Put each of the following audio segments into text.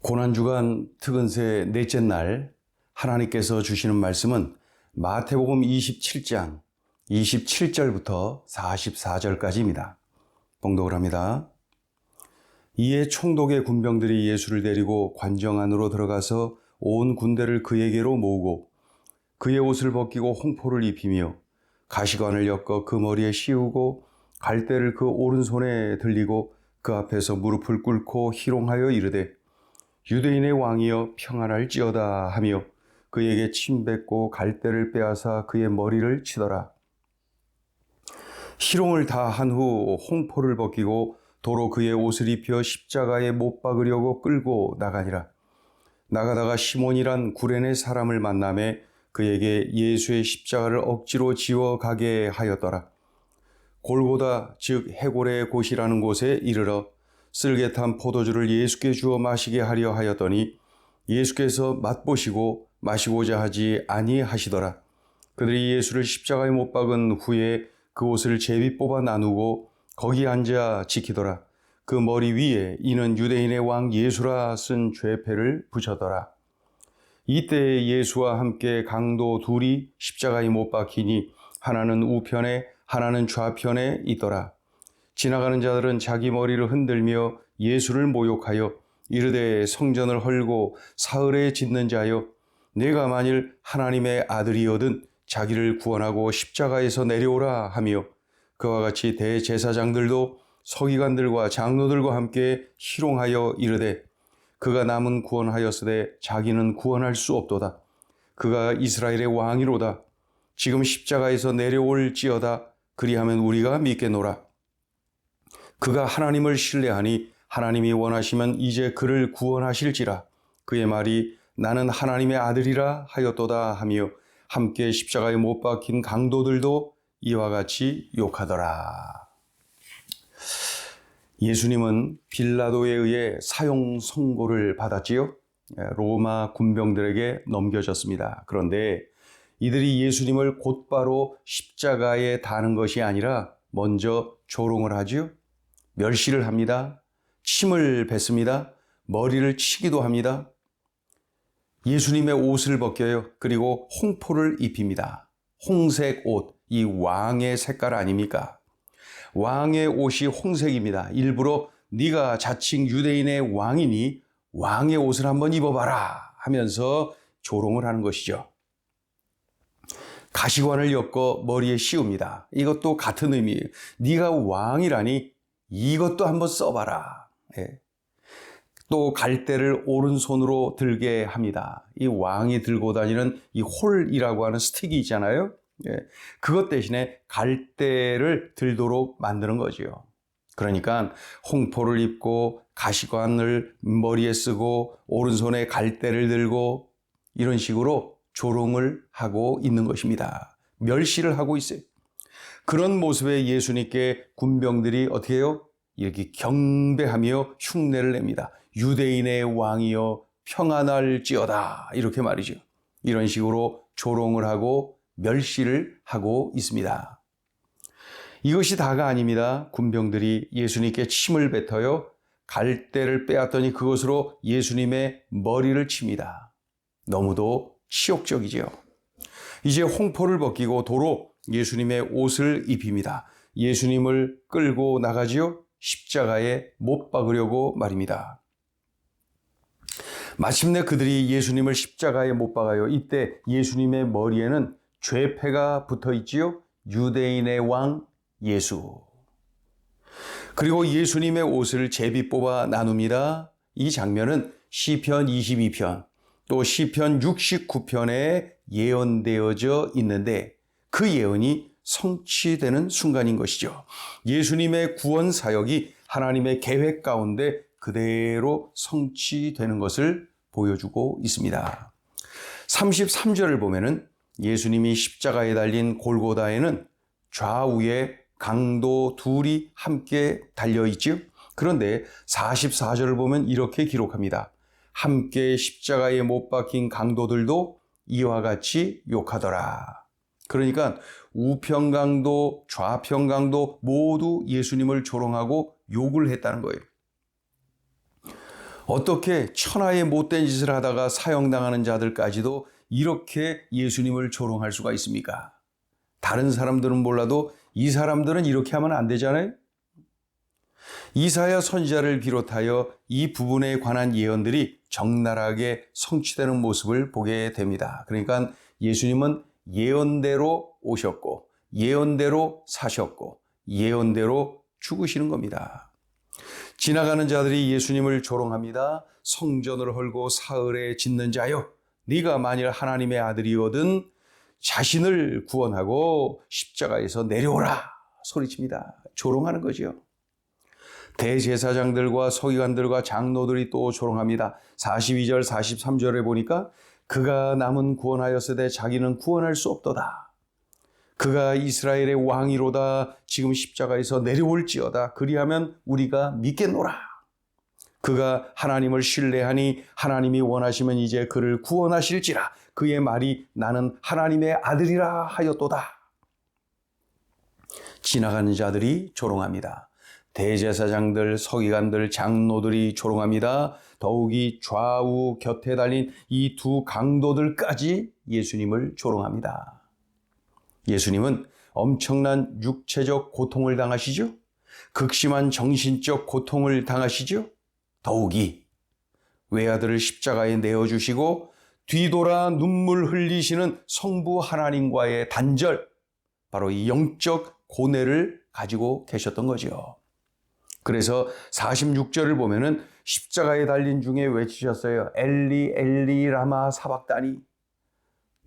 고난주간 특은세 넷째 날 하나님께서 주시는 말씀은 마태복음 27장 27절부터 44절까지입니다. 봉독을 합니다. 이에 총독의 군병들이 예수를 데리고 관정 안으로 들어가서 온 군대를 그에게로 모으고 그의 옷을 벗기고 홍포를 입히며 가시관을 엮어 그 머리에 씌우고 갈대를 그 오른손에 들리고 그 앞에서 무릎을 꿇고 희롱하여 이르되 유대인의 왕이여 평안할지어다 하며 그에게 침 뱉고 갈대를 빼앗아 그의 머리를 치더라. 희롱을 다 한 후 홍포를 벗기고 도로 그의 옷을 입혀 십자가에 못 박으려고 끌고 나가니라. 나가다가 시몬이란 구레네 사람을 만나매 그에게 예수의 십자가를 억지로 지워 가게 하였더라. 골고다 즉 해골의 곳이라는 곳에 이르러 쓸개 탄 포도주를 예수께 주어 마시게 하려 하였더니 예수께서 맛보시고 마시고자 하지 아니하시더라. 그들이 예수를 십자가에 못 박은 후에 그 옷을 제비 뽑아 나누고 거기 앉아 지키더라. 그 머리 위에 이는 유대인의 왕 예수라 쓴 죄패를 붙였더라. 이때 예수와 함께 강도 둘이 십자가에 못 박히니 하나는 우편에 하나는 좌편에 있더라. 지나가는 자들은 자기 머리를 흔들며 예수를 모욕하여 이르되 성전을 헐고 사흘에 짓는 자여 내가 만일 하나님의 아들이거든 자기를 구원하고 십자가에서 내려오라 하며 그와 같이 대제사장들도 서기관들과 장로들과 함께 희롱하여 이르되 그가 남은 구원하였으되 자기는 구원할 수 없도다. 그가 이스라엘의 왕이로다. 지금 십자가에서 내려올지어다. 그리하면 우리가 믿겠노라. 그가 하나님을 신뢰하니 하나님이 원하시면 이제 그를 구원하실지라. 그의 말이 나는 하나님의 아들이라 하였도다 하며 함께 십자가에 못 박힌 강도들도 이와 같이 욕하더라. 예수님은 빌라도에 의해 사형 선고를 받았지요. 로마 군병들에게 넘겨졌습니다. 그런데 이들이 예수님을 곧바로 십자가에 다는 것이 아니라 먼저 조롱을 하지요. 멸시를 합니다. 침을 뱉습니다. 머리를 치기도 합니다. 예수님의 옷을 벗겨요. 그리고 홍포를 입힙니다. 홍색 옷, 이 왕의 색깔 아닙니까? 왕의 옷이 홍색입니다. 일부러 네가 자칭 유대인의 왕이니 왕의 옷을 한번 입어봐라 하면서 조롱을 하는 것이죠. 가시관을 엮어 머리에 씌웁니다. 이것도 같은 의미예요. 네가 왕이라니 이것도 한번 써봐라. 예. 또 갈대를 오른손으로 들게 합니다. 이 왕이 들고 다니는 이 홀이라고 하는 스틱이 있잖아요. 예. 그것 대신에 갈대를 들도록 만드는 거지요. 그러니까 홍포를 입고 가시관을 머리에 쓰고 오른손에 갈대를 들고 이런 식으로 조롱을 하고 있는 것입니다. 멸시를 하고 있어요. 그런 모습에 예수님께 군병들이 어떻게 해요? 이렇게 경배하며 흉내를 냅니다. 유대인의 왕이여 평안할지어다 이렇게 말이죠. 이런 식으로 조롱을 하고 멸시를 하고 있습니다. 이것이 다가 아닙니다. 군병들이 예수님께 침을 뱉어요. 갈대를 빼앗더니 그것으로 예수님의 머리를 칩니다. 너무도 치욕적이지요. 이제 홍포를 벗기고 도로 예수님의 옷을 입힙니다. 예수님을 끌고 나가지요. 십자가에 못 박으려고 말입니다. 마침내 그들이 예수님을 십자가에 못 박아요. 이때 예수님의 머리에는 죄패가 붙어 있지요. 유대인의 왕 예수. 그리고 예수님의 옷을 제비 뽑아 나눕니다. 이 장면은 시편 22편 또 시편 69편에 예언되어져 있는데 그 예언이 성취되는 순간인 것이죠. 예수님의 구원 사역이 하나님의 계획 가운데 그대로 성취되는 것을 보여주고 있습니다. 33절을 보면은 예수님이 십자가에 달린 골고다에는 좌우에 강도 둘이 함께 달려있지요. 그런데 44절을 보면 이렇게 기록합니다. 함께 십자가에 못 박힌 강도들도 이와 같이 욕하더라. 그러니까 우편강도 좌편강도 모두 예수님을 조롱하고 욕을 했다는 거예요. 어떻게 천하의 못된 짓을 하다가 사형당하는 자들까지도 이렇게 예수님을 조롱할 수가 있습니까? 다른 사람들은 몰라도 이 사람들은 이렇게 하면 안 되잖아요. 이사야 선지자를 비롯하여 이 부분에 관한 예언들이 적나라하게 성취되는 모습을 보게 됩니다. 그러니까 예수님은 예언대로 오셨고 예언대로 사셨고 예언대로 죽으시는 겁니다. 지나가는 자들이 예수님을 조롱합니다. 성전을 헐고 사흘에 짓는 자여, 네가 만일 하나님의 아들이거든 자신을 구원하고 십자가에서 내려오라 소리칩니다. 조롱하는 거죠. 대제사장들과 서기관들과 장로들이 또 조롱합니다. 42절 43절에 보니까 그가 남은 구원하였으되 자기는 구원할 수 없도다. 그가 이스라엘의 왕이로다. 지금 십자가에서 내려올지어다. 그리하면 우리가 믿겠노라. 그가 하나님을 신뢰하니 하나님이 원하시면 이제 그를 구원하실지라. 그의 말이 나는 하나님의 아들이라 하였도다. 지나가는 자들이 조롱합니다. 대제사장들, 서기관들, 장로들이 조롱합니다. 더욱이 좌우 곁에 달린 이 두 강도들까지 예수님을 조롱합니다. 예수님은 엄청난 육체적 고통을 당하시죠. 극심한 정신적 고통을 당하시죠. 더욱이 외아들을 십자가에 내어주시고 뒤돌아 눈물 흘리시는 성부 하나님과의 단절, 바로 이 영적 고뇌를 가지고 계셨던 거죠. 그래서 46절을 보면은 십자가에 달린 중에 외치셨어요. 엘리 엘리 라마 사박다니,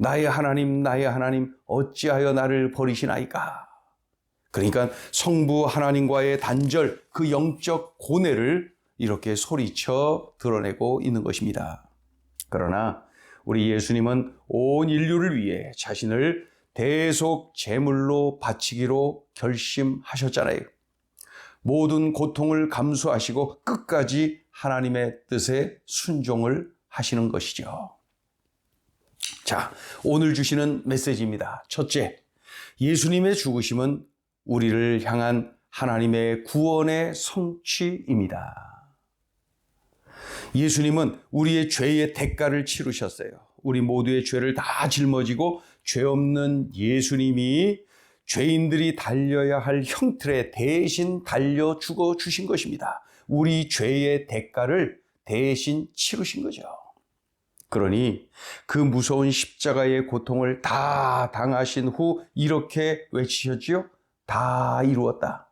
나의 하나님 어찌하여 나를 버리시나이까. 그러니까 성부 하나님과의 단절, 그 영적 고뇌를 이렇게 소리쳐 드러내고 있는 것입니다. 그러나 우리 예수님은 온 인류를 위해 자신을 대속 제물로 바치기로 결심하셨잖아요. 모든 고통을 감수하시고 끝까지 하나님의 뜻에 순종을 하시는 것이죠. 자, 오늘 주시는 메시지입니다. 첫째, 예수님의 죽으심은 우리를 향한 하나님의 구원의 성취입니다. 예수님은 우리의 죄의 대가를 치르셨어요. 우리 모두의 죄를 다 짊어지고 죄 없는 예수님이 죄인들이 달려야 할 형틀에 대신 달려 죽어 주신 것입니다. 우리 죄의 대가를 대신 치르신 거죠. 그러니 그 무서운 십자가의 고통을 다 당하신 후 이렇게 외치셨지요. 다 이루었다.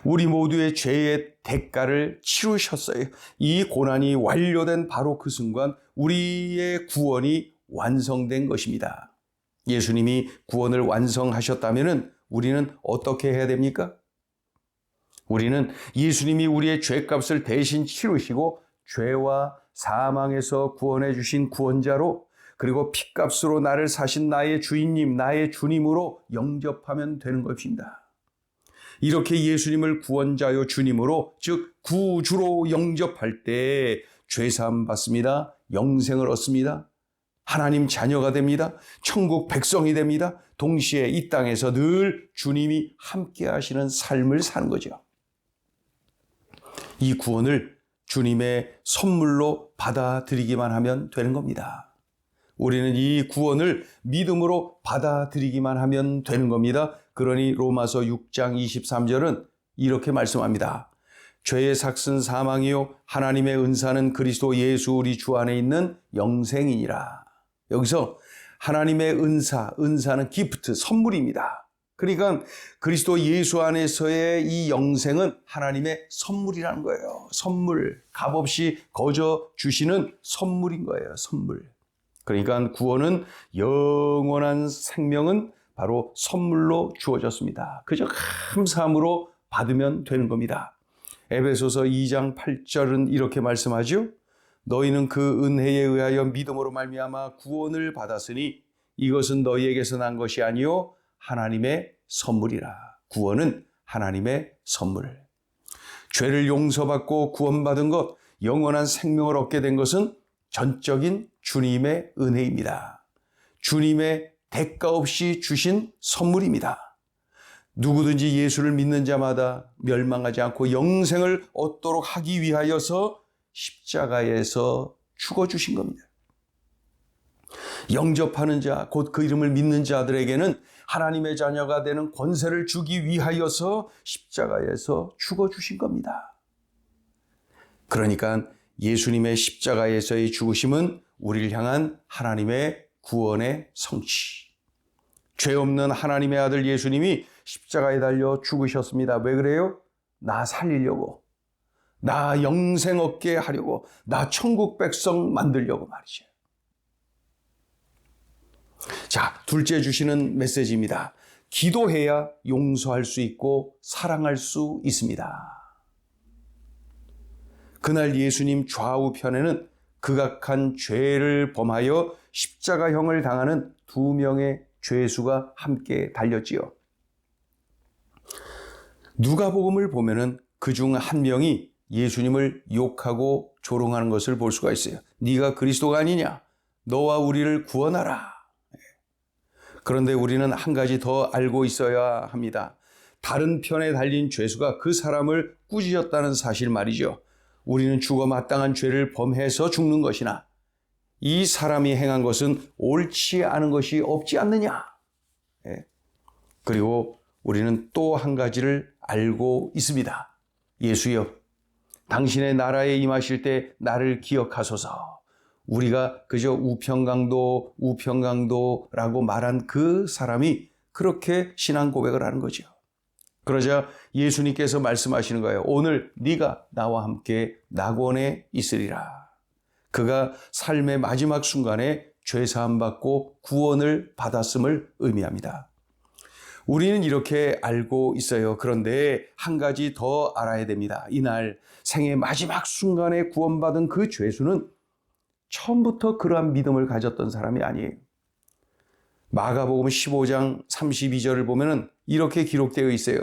우리 모두의 죄의 대가를 치르셨어요. 이 고난이 완료된 바로 그 순간 우리의 구원이 완성된 것입니다. 예수님이 구원을 완성하셨다면 우리는 어떻게 해야 됩니까? 우리는 예수님이 우리의 죄값을 대신 치르시고 죄와 사망에서 구원해 주신 구원자로, 그리고 핏값으로 나를 사신 나의 주인님, 나의 주님으로 영접하면 되는 것입니다. 이렇게 예수님을 구원자요 주님으로, 즉 구주로 영접할 때 죄사함 받습니다. 영생을 얻습니다. 하나님 자녀가 됩니다. 천국 백성이 됩니다. 동시에 이 땅에서 늘 주님이 함께 하시는 삶을 사는 거죠. 이 구원을 주님의 선물로 받아들이기만 하면 되는 겁니다. 우리는 이 구원을 믿음으로 받아들이기만 하면 되는 겁니다. 그러니 로마서 6장 23절은 이렇게 말씀합니다. 죄의 삭은 사망이요 하나님의 은사는 그리스도 예수 우리 주 안에 있는 영생이니라. 여기서 하나님의 은사는 기프트, 선물입니다. 그러니까 그리스도 예수 안에서의 이 영생은 하나님의 선물이라는 거예요. 선물, 값없이 거저 주시는 선물인 거예요. 선물. 그러니까 구원은, 영원한 생명은 바로 선물로 주어졌습니다. 그저 감사함으로 받으면 되는 겁니다. 에베소서 2장 8절은 이렇게 말씀하죠. 너희는 그 은혜에 의하여 믿음으로 말미암아 구원을 받았으니 이것은 너희에게서 난 것이 아니요 하나님의 선물이라. 구원은 하나님의 선물. 죄를 용서받고 구원받은 것, 영원한 생명을 얻게 된 것은 전적인 주님의 은혜입니다. 주님의 대가 없이 주신 선물입니다. 누구든지 예수를 믿는 자마다 멸망하지 않고 영생을 얻도록 하기 위하여서 십자가에서 죽어주신 겁니다. 영접하는 자, 곧 그 이름을 믿는 자들에게는 하나님의 자녀가 되는 권세를 주기 위하여서 십자가에서 죽어주신 겁니다. 그러니까 예수님의 십자가에서의 죽으심은 우리를 향한 하나님의 구원의 성취. 죄 없는 하나님의 아들 예수님이 십자가에 달려 죽으셨습니다. 왜 그래요? 나 살리려고, 나 영생 얻게 하려고, 나 천국 백성 만들려고 말이죠. 자, 둘째 주시는 메시지입니다. 기도해야 용서할 수 있고 사랑할 수 있습니다. 그날 예수님 좌우편에는 극악한 죄를 범하여 십자가형을 당하는 두 명의 죄수가 함께 달렸지요. 누가복음을 보면은 그중 한 명이 예수님을 욕하고 조롱하는 것을 볼 수가 있어요. 네가 그리스도가 아니냐? 너와 우리를 구원하라. 그런데 우리는 한 가지 더 알고 있어야 합니다. 다른 편에 달린 죄수가 그 사람을 꾸짖었다는 사실 말이죠. 우리는 죽어 마땅한 죄를 범해서 죽는 것이나 이 사람이 행한 것은 옳지 않은 것이 없지 않느냐. 그리고 우리는 또 한 가지를 알고 있습니다. 예수여, 당신의 나라에 임하실 때 나를 기억하소서. 우리가 그저 우평강도라고 말한 그 사람이 그렇게 신앙 고백을 하는 거죠. 그러자 예수님께서 말씀하시는 거예요. 오늘 네가 나와 함께 낙원에 있으리라. 그가 삶의 마지막 순간에 죄사함 받고 구원을 받았음을 의미합니다. 우리는 이렇게 알고 있어요. 그런데 한 가지 더 알아야 됩니다. 이날 생의 마지막 순간에 구원받은 그 죄수는 처음부터 그러한 믿음을 가졌던 사람이 아니에요. 마가복음 15장 32절을 보면은 이렇게 기록되어 있어요.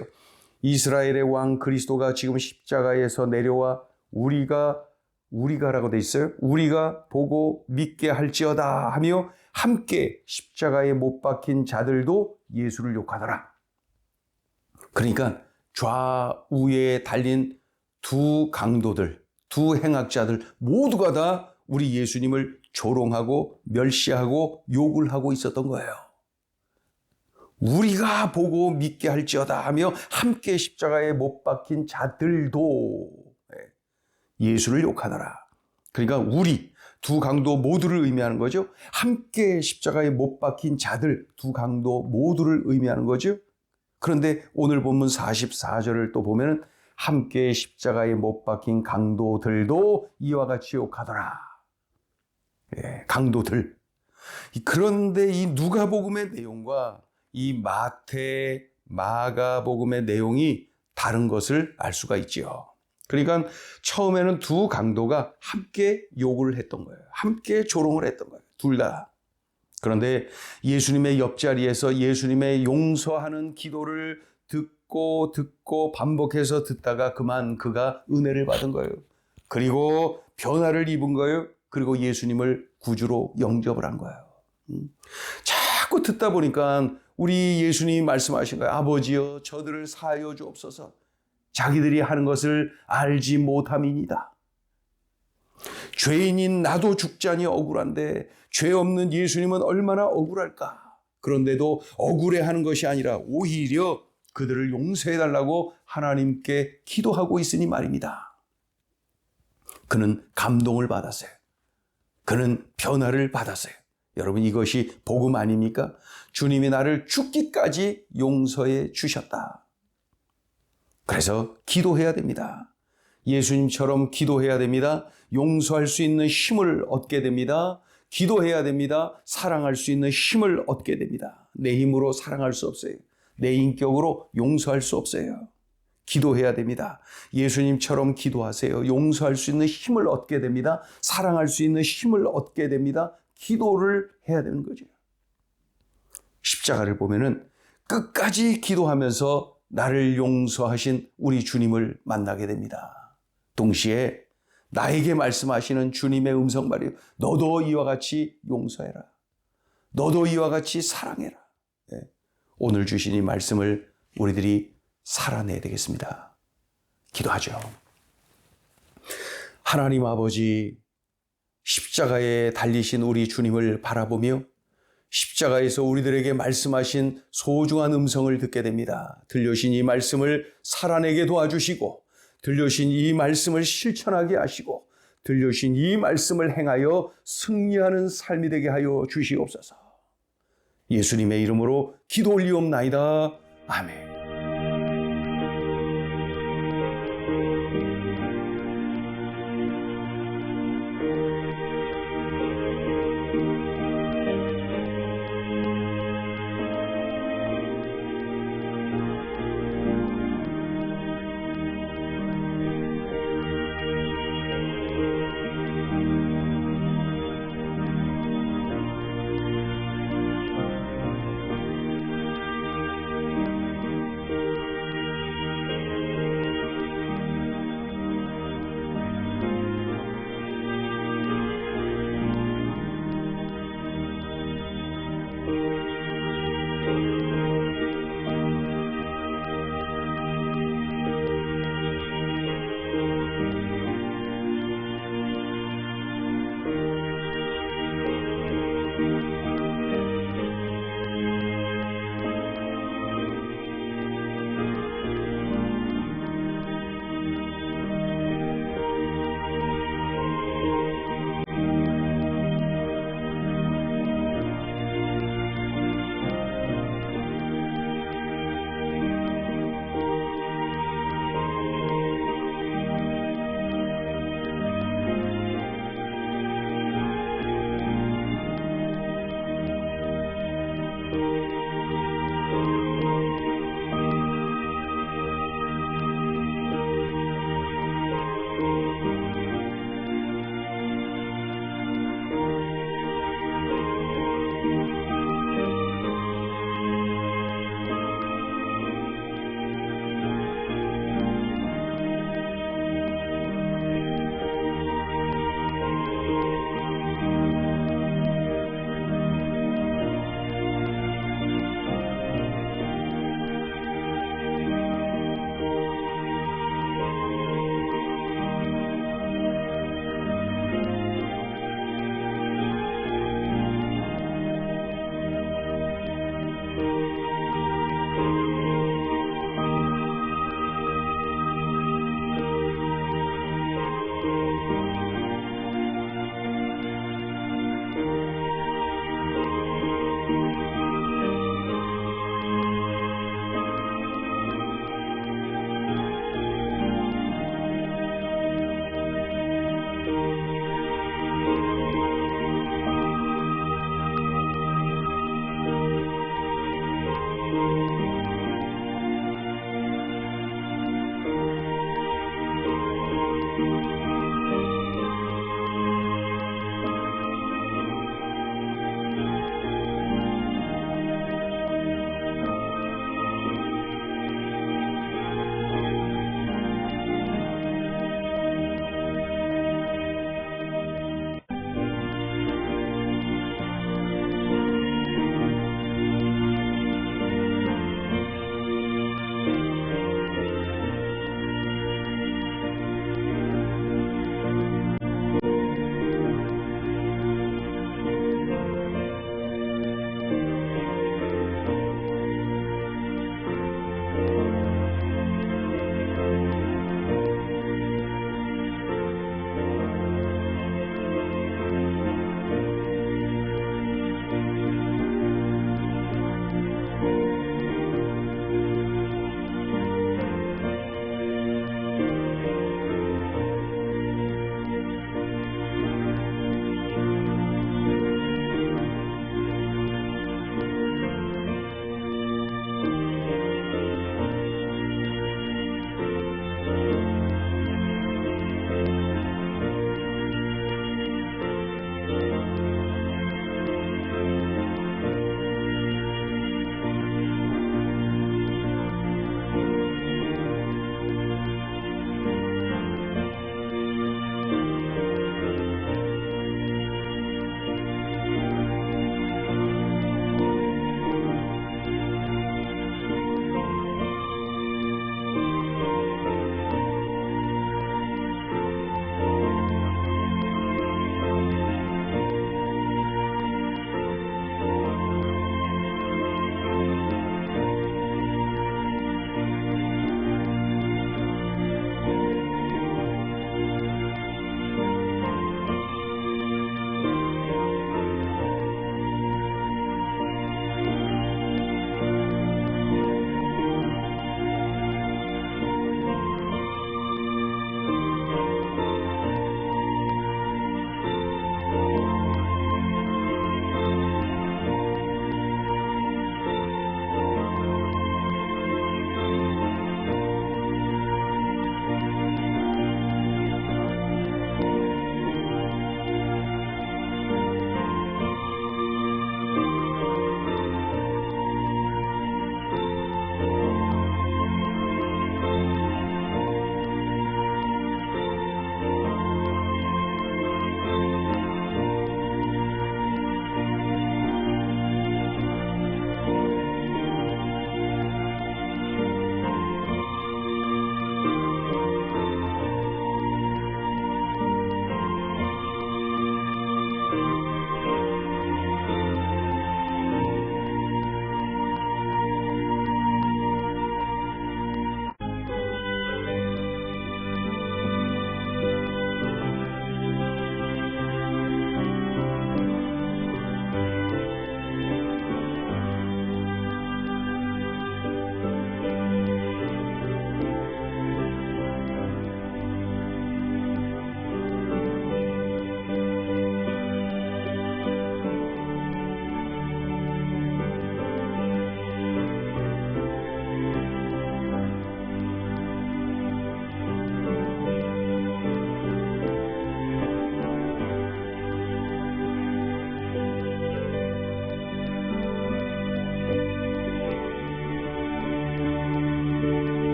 이스라엘의 왕 그리스도가 지금 십자가에서 내려와 우리가라고 돼 있어요. 우리가 보고 믿게 할지어다 하며 함께 십자가에 못 박힌 자들도 예수를 욕하더라. 그러니까 좌우에 달린 두 강도들, 두 행악자들 모두가 다 우리 예수님을 조롱하고 멸시하고 욕을 하고 있었던 거예요. 우리가 보고 믿게 할지어다 하며 함께 십자가에 못 박힌 자들도 예수를 욕하더라. 그러니까 우리 두 강도 모두를 의미하는 거죠. 함께 십자가에 못 박힌 자들 두 강도 모두를 의미하는 거죠. 그런데 오늘 본문 44절을 또 보면 함께 십자가에 못 박힌 강도들도 이와 같이 욕하더라. 강도들. 그런데 이 누가복음의 내용과 이 마가복음의 내용이 다른 것을 알 수가 있지요. 그러니까 처음에는 두 강도가 함께 욕을 했던 거예요. 함께 조롱을 했던 거예요. 둘 다. 그런데 예수님의 옆자리에서 예수님의 용서하는 기도를 듣고 반복해서 듣다가 그만 그가 은혜를 받은 거예요. 그리고 변화를 입은 거예요. 그리고 예수님을 구주로 영접을 한 거예요. 자꾸 듣다 보니까 우리 예수님이 말씀하신 거예요. 아버지여 저들을 사하여 주옵소서. 자기들이 하는 것을 알지 못함이니이다. 죄인인 나도 죽자니 억울한데 죄 없는 예수님은 얼마나 억울할까. 그런데도 억울해하는 것이 아니라 오히려 그들을 용서해달라고 하나님께 기도하고 있으니 말입니다. 그는 감동을 받았어요. 그는 변화를 받았어요. 여러분 이것이 복음 아닙니까? 주님이 나를 죽기까지 용서해 주셨다. 그래서 기도해야 됩니다. 예수님처럼 기도해야 됩니다. 용서할 수 있는 힘을 얻게 됩니다. 기도해야 됩니다. 사랑할 수 있는 힘을 얻게 됩니다. 내 힘으로 사랑할 수 없어요. 내 인격으로 용서할 수 없어요. 기도해야 됩니다. 예수님처럼 기도하세요. 용서할 수 있는 힘을 얻게 됩니다. 사랑할 수 있는 힘을 얻게 됩니다. 기도를 해야 되는 거죠. 십자가를 보면은 끝까지 기도하면서 나를 용서하신 우리 주님을 만나게 됩니다. 동시에 나에게 말씀하시는 주님의 음성 말이에요. 너도 이와 같이 용서해라. 너도 이와 같이 사랑해라. 오늘 주신 이 말씀을 우리들이 살아내야 되겠습니다. 기도하죠. 하나님 아버지, 십자가에 달리신 우리 주님을 바라보며 십자가에서 우리들에게 말씀하신 소중한 음성을 듣게 됩니다. 들려오신 이 말씀을 살아내게 도와주시고, 들려오신 이 말씀을 실천하게 하시고, 들려오신 이 말씀을 행하여 승리하는 삶이 되게 하여 주시옵소서. 예수님의 이름으로 기도 올리옵나이다. 아멘.